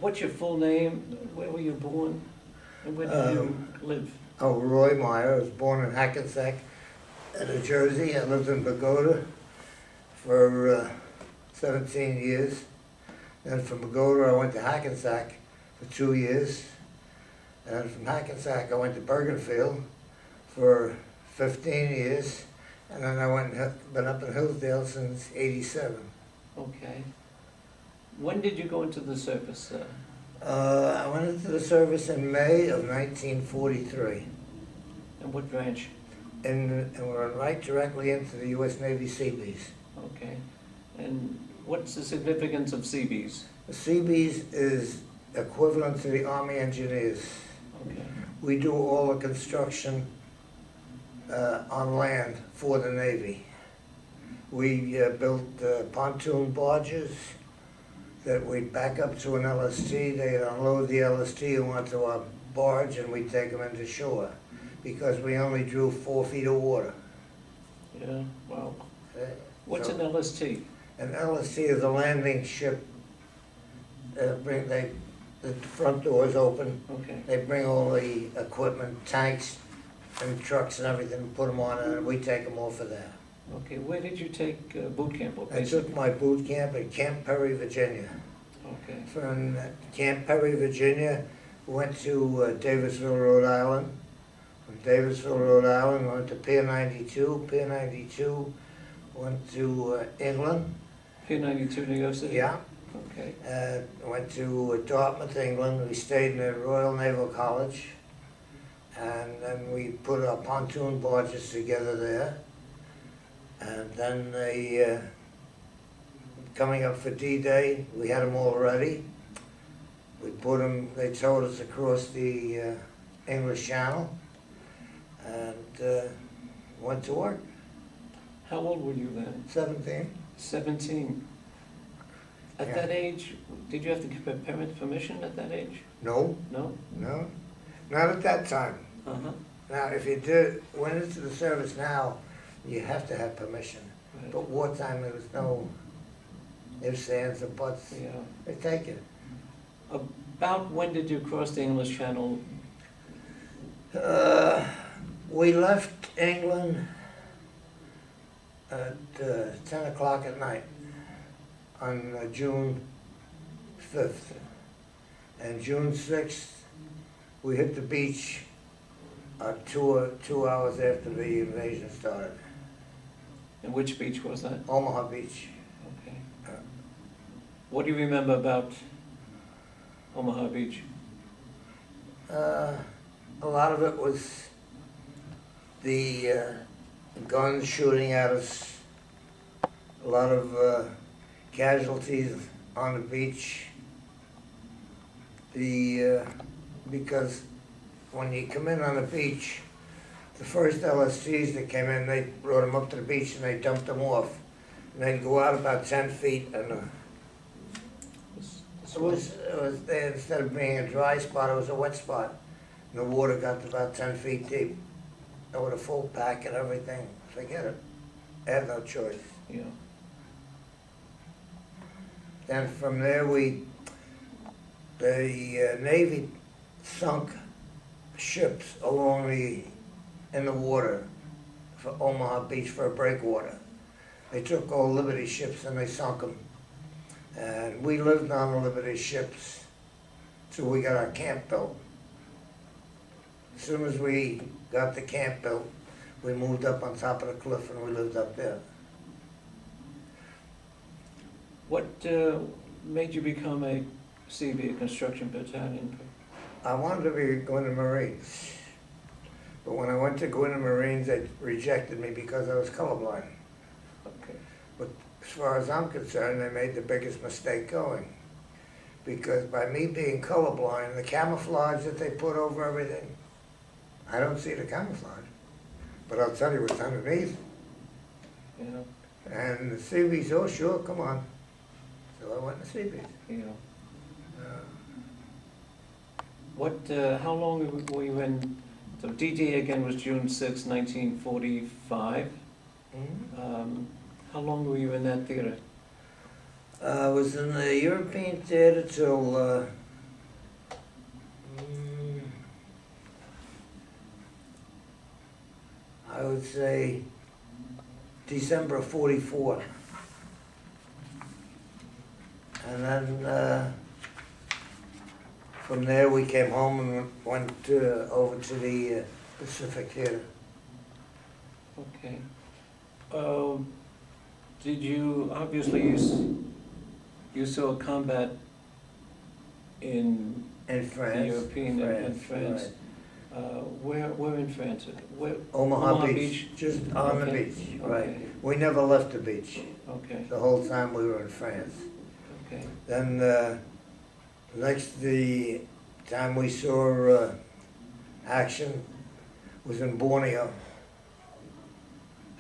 What's your full name? Where were you born? And where did you live? Oh, Roy Meyer. I was born in Hackensack, New Jersey. I lived in Pagoda for 17 years. Then from Pagoda I went to Hackensack for 2 years. And from Hackensack I went to Bergenfield for 15 years. And then I been up in Hillsdale since '87. Okay. When did you go into the service? I went into the service in May of 1943. And what branch? And we're right directly into the US Navy Seabees. Okay. And what's the significance of Seabees? The Seabees is equivalent to the Army Engineers. Okay. We do all the construction on land for the Navy. We built pontoon barges that we'd back up to an LST. They'd unload the LST onto a barge and we'd take them into shore because we only drew 4 feet of water. Yeah, wow. What's So, an LST? an LST is a landing ship. The front doors open. Okay. They bring all the equipment, tanks and trucks and everything, put them on, and we take them off of there. Okay, where did you take boot camp? Or I took my boot camp at Camp Perry, Virginia. Okay. From Camp Perry, Virginia, went to Davisville, Rhode Island. From Davisville, Rhode Island, went to Pier 92. Pier 92, went to England. Pier 92, New York City? Yeah. Okay. Went to Dartmouth, England. We stayed in the Royal Naval College. And then we put our pontoon barges together there. And then coming up for D-Day, we had them all ready. We put them, they towed us across the English Channel and went to work. How old were you then? 17. 17. At Yeah. that age, did you have to give a parent permission at that age? No, No? no, not at that time. Uh-huh. Now, if you went into the service now, you have to have permission. Right. But wartime, there was no ifs, ands, or buts. Yeah. They take it. About when did you cross the English Channel? We left England at 10 o'clock at night on June 5th. And June 6th, we hit the beach 2 hours after the invasion started. And which beach was that? Omaha Beach. Okay. What do you remember about Omaha Beach? A lot of it was the guns shooting at us, a lot of casualties on the beach. Because when you come in on the beach, the first LSTs that came in, they brought them up to the beach and they dumped them off. And they'd go out about 10 feet and it was there, instead of being a dry spot, it was a wet spot. And the water got to about 10 feet deep. And with a full pack and everything, forget it. I had no choice. Yeah. Then from there the Navy sunk ships in the water for Omaha Beach for a breakwater. They took all Liberty ships and they sunk them. And we lived on the Liberty ships till we got our camp built. As soon as we got the camp built, we moved up on top of the cliff and we lived up there. What made you become a Seabee, a construction battalion? I wanted to go in the Marines. But when I went to go in the Marines, they rejected me because I was colorblind. Okay. But as far as I'm concerned, they made the biggest mistake going. Because by me being colorblind, the camouflage that they put over everything, I don't see the camouflage. But I'll tell you what's underneath. Yeah. And the Seabees, oh sure, come on. So I went to Seabees. Yeah. How long were you in? So D-Day again was June 6, 1945. Mm-hmm. How long were you in that theater? I was in the European theater till I would say December of '44. And then from there we came home and went over to the Pacific Theater. Okay. Did you, obviously you saw combat in In France. the European and France. Right. Where in France? Where? Omaha Beach, just on the Okay, beach, right. okay. We never left the beach, Okay, the whole time we were in France. okay. Then the time we saw action was in Borneo.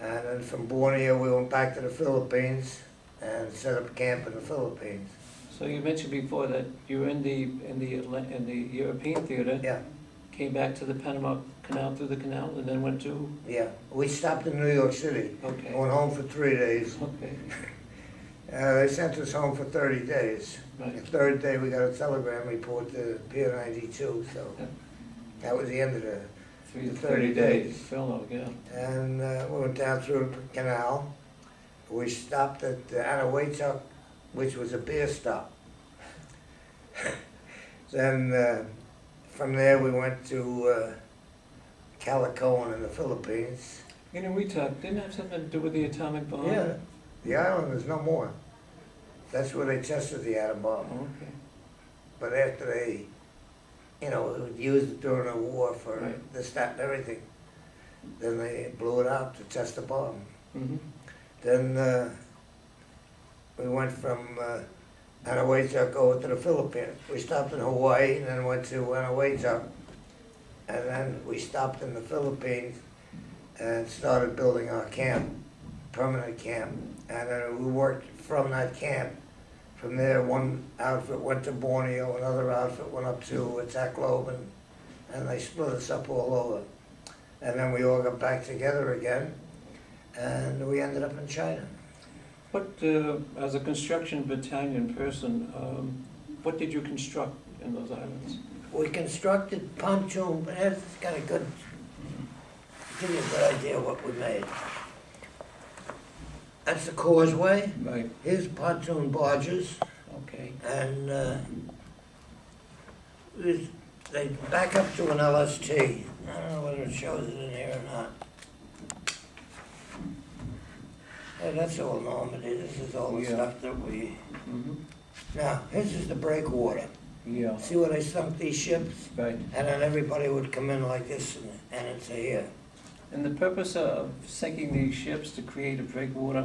And then from Borneo we went back to the Philippines and set up camp in the Philippines. So you mentioned before that you were in the European theater. Yeah, Came back to the Panama Canal through the canal, and then went to. yeah. We stopped in New York City. Okay. Went home for 3 days. Okay. They sent us home for 30 days. Right. The third day we got a telegram report to Pier 92, so Yeah. that was the end of the 30 days. Fellow, yeah. And we went down through the canal. We stopped at Anahuaytuck, which was a beer stop. Then from there we went to Calicoan in the Philippines. You know, we talked, didn't have something to do with the atomic bomb? Yeah, the island is no more. That's where they tested the atom bomb. Okay. But after they, used it during the war for Right. this, that, and everything, then they blew it out to test the bomb. Mm-hmm. Then we went from Anahuaytuck over to the Philippines. We stopped in Hawaii and then went to Anahuaytuck. And then we stopped in the Philippines and started building our camp, permanent camp. And then we worked from that camp. From there, one outfit went to Borneo, another outfit went up to Tacloban, and they split us up all over. And then we all got back together again, and we ended up in China. What, as a construction battalion person, what did you construct in those islands? We constructed pontoon, but it's got a good, give you a good idea of what we made. That's the causeway. Right. Here's pontoon barges, Okay. and they back up to an LST. I don't know whether it shows it in here or not. Yeah, that's all Normandy. This is all the Yeah. stuff that we. Mm-hmm. Now, this is the breakwater. Yeah. See where they sunk these ships? Right. And then everybody would come in like this and into here. And the purpose of sinking these ships to create a breakwater,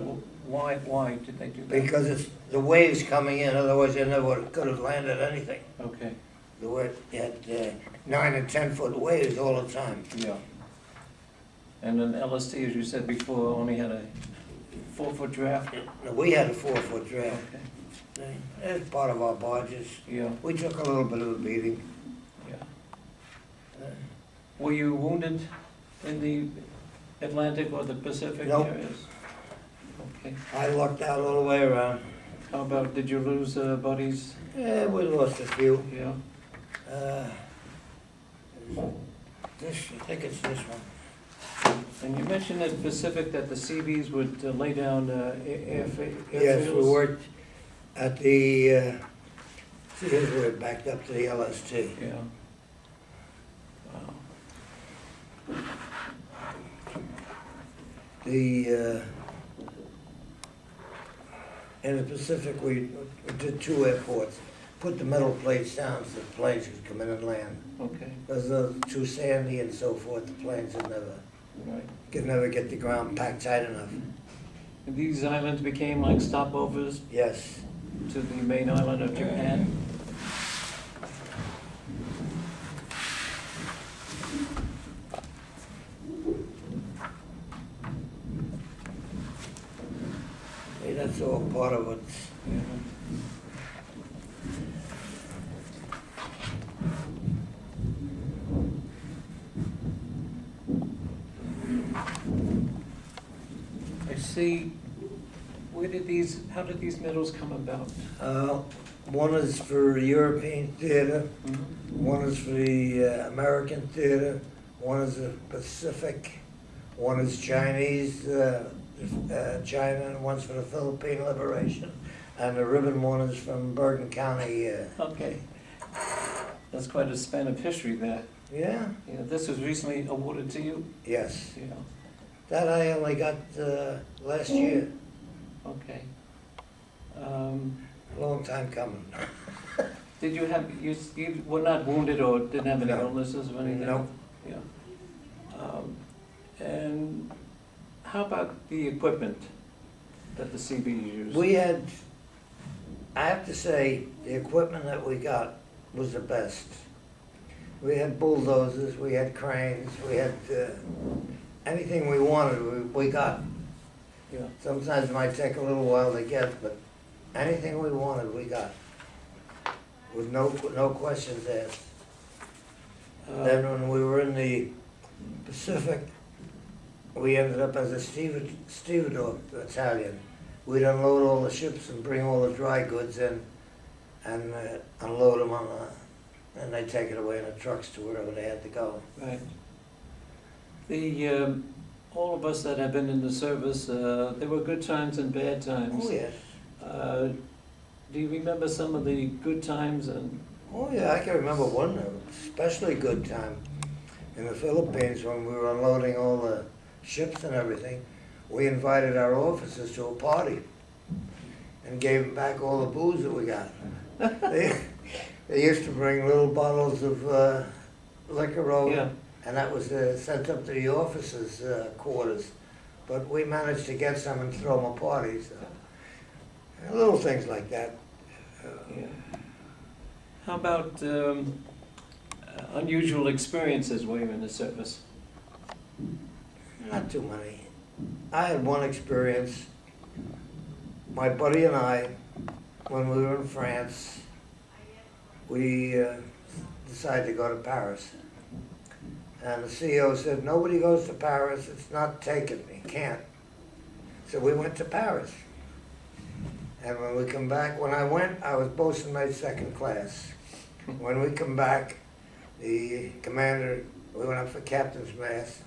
why did they do that? Because it's the waves coming in, otherwise they never could have landed anything. Okay. The way you had 9 and 10 foot waves all the time. Yeah. And an LST, as you said before, only had a 4-foot draft? Now, we had a 4-foot draft. Okay. It's part of our barges. Yeah, We took a little bit of a beating. yeah. Uh, Were you wounded in the Atlantic or the Pacific Nope. areas? Okay. I lucked out all the way around. How about, did you lose buddies? Yeah, we lost a few. Yeah. This, I think it's this one. And you mentioned at Pacific that the Seabees would lay down airfields? Yes, we worked at the, see, here's where it backed up to the LST. Yeah. Wow. The, in the Pacific, we did 2 airports. Put the metal plates down so the planes could come in and land. Okay, Because they're too sandy and so forth, the planes right. could never get the ground packed tight enough. And these islands became like stopovers Yes. to the main island of Japan? Hey, that's all part of it. Yeah. I see, how did these medals come about? One is for European theater, Mm-hmm. one is for the American theater, one is the Pacific, one is Chinese, China, and one's for the Philippine Liberation. And the ribbon one is from Bergen County. Okay. That's quite a span of history there. Yeah, Yeah, this was recently awarded to you? yes. Yeah, That I only got last year. okay. Long time coming. Did you have, you were not wounded or didn't have any No. illnesses or anything? Nope. Yeah. And how about the equipment that the Seabees used? We had, I have to say, the equipment that we got was the best. We had bulldozers, we had cranes, we had anything we wanted, we got. Yeah. Sometimes it might take a little while to get, but anything we wanted, we got. With no questions asked. Then when we were in the Pacific, we ended up as a stevedore battalion. We'd unload all the ships and bring all the dry goods in and unload them on and they'd take it away in the trucks to wherever they had to go. Right. The, all of us that have been in the service, there were good times and bad times. Oh, yes. Do you remember some of the good times and? Oh, yeah, I can remember one especially good time. In the Philippines, when we were unloading all the ships and everything, we invited our officers to a party and gave them back all the booze that we got. They used to bring little bottles of liquor over, Yeah. and that was sent up to the officers' quarters. But we managed to get some and throw them a party, so little things like that. Yeah. How about unusual experiences while you were in the service? Not too many. I had one experience. My buddy and I, when we were in France, we decided to go to Paris. And the CEO said, nobody goes to Paris, it's not taken, you can't. So we went to Paris. And when we come back, when I went, I was bosun mate second class. When we come back, the commander, we went up for captain's mast.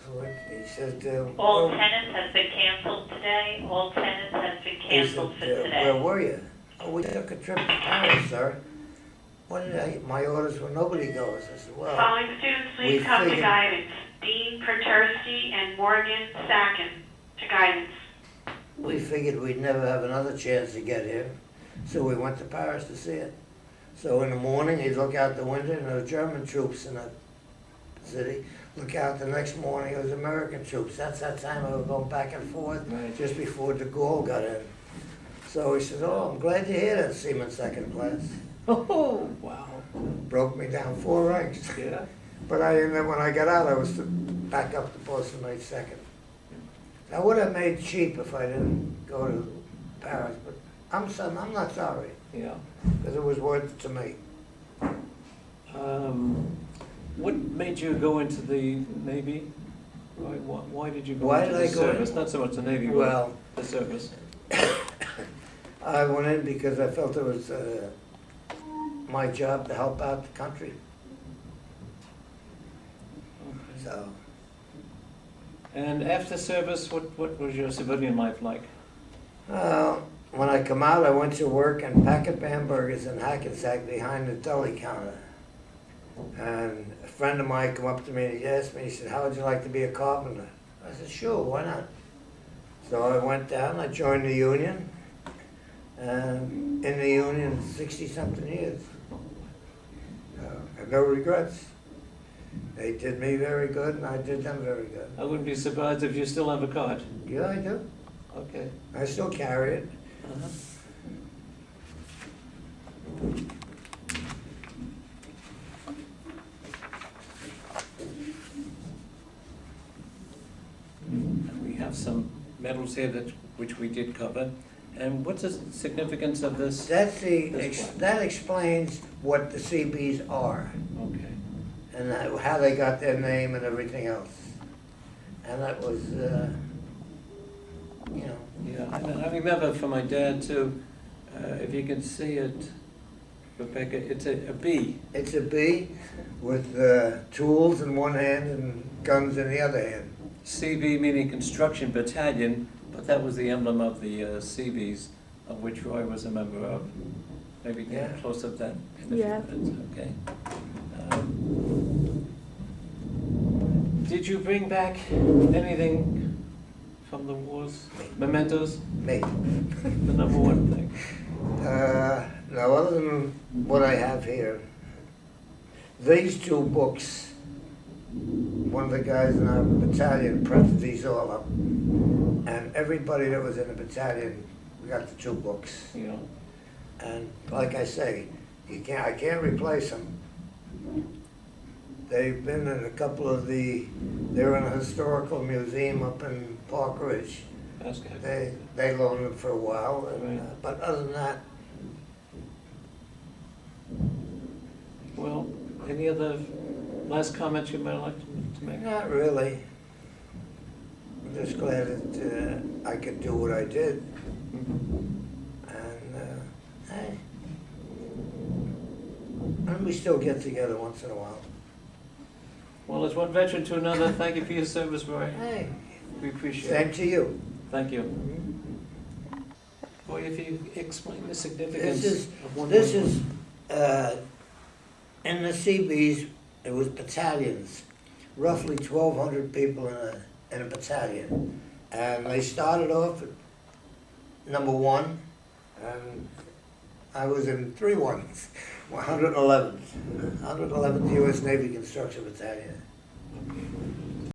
He said, All tenants has been canceled today. All tenants has been he canceled for said, today. where were you? Oh, we took a trip to Paris, sir. What did I, my orders were nobody goes. I said, well, Following students, we please come to figured- guidance. Dean Pertursky and Morgan Sacken to guidance. we figured we'd never have another chance to get here. So we went to Paris to see it. So in the morning, he'd look out the window and there were German troops in the city. Look out the next morning, it was American troops. That's that time I was going back and forth, Right. just before de Gaulle got in. So he said, oh, I'm glad to hear that, Seaman second class. Oh, wow. Broke me down 4 ranks. Yeah. But and then when I got out, I was back up to bosun mate second. I would have made cheap if I didn't go to Paris, but I'm not sorry, Yeah. because it was worth it to me. What made you go into the Navy? Why did you go Why into did the I go in? service? Not so much the Navy, Well, but the service. I went in because I felt it was my job to help out the country. Okay. So, And after service, what was your civilian life like? when I come out, I went to work in packet hamburgers in Hackensack behind the deli counter. And a friend of mine come up to me and he asked me, he said, how would you like to be a carpenter? I said, sure, why not? So I went down, I joined the union, and in the union 60-something years. I have no regrets. They did me very good and I did them very good. I wouldn't be surprised if you still have a card. Yeah, I do. Okay. I still carry it. Uh-huh. And we have some medals here which we did cover. And what's the significance of this? That's This one. that explains what the Seabees are Okay. and how they got their name and everything else. And that was, Yeah, and I remember for my dad too, if you can see it, Rebecca, it's a B. It's a B with tools in one hand and guns in the other hand. Seabee meaning construction battalion, but that was the emblem of the Seabees, of which Roy was a member of. Maybe get Yeah. close up that in a Yeah. few minutes, okay? Did you bring back anything from the wars? Mementos, Me. the number one thing. Now, other than what I have here, these two books, one of the guys in our battalion printed these all up. And everybody that was in the battalion, we got the two books. You know, And like I say, I can't replace them. They've been in a couple of they're in a historical museum up in Park Ridge. that's good. They loaned them for a while, and, Right. but other than that, Well, any other last comments you might like to make? not really. I'm just glad that I could do what I did, and hey, and we still get together once in a while. Well, as one veteran to another, thank you for your service, Roy. Hey, We appreciate same it. to you. Thank you. Roy, if you explain the significance This is of one. in the Seabees, it was battalions, roughly 1,200 people in a battalion. And they started off at number 1, and I was in 3 ones, 111th US Navy Construction Battalion.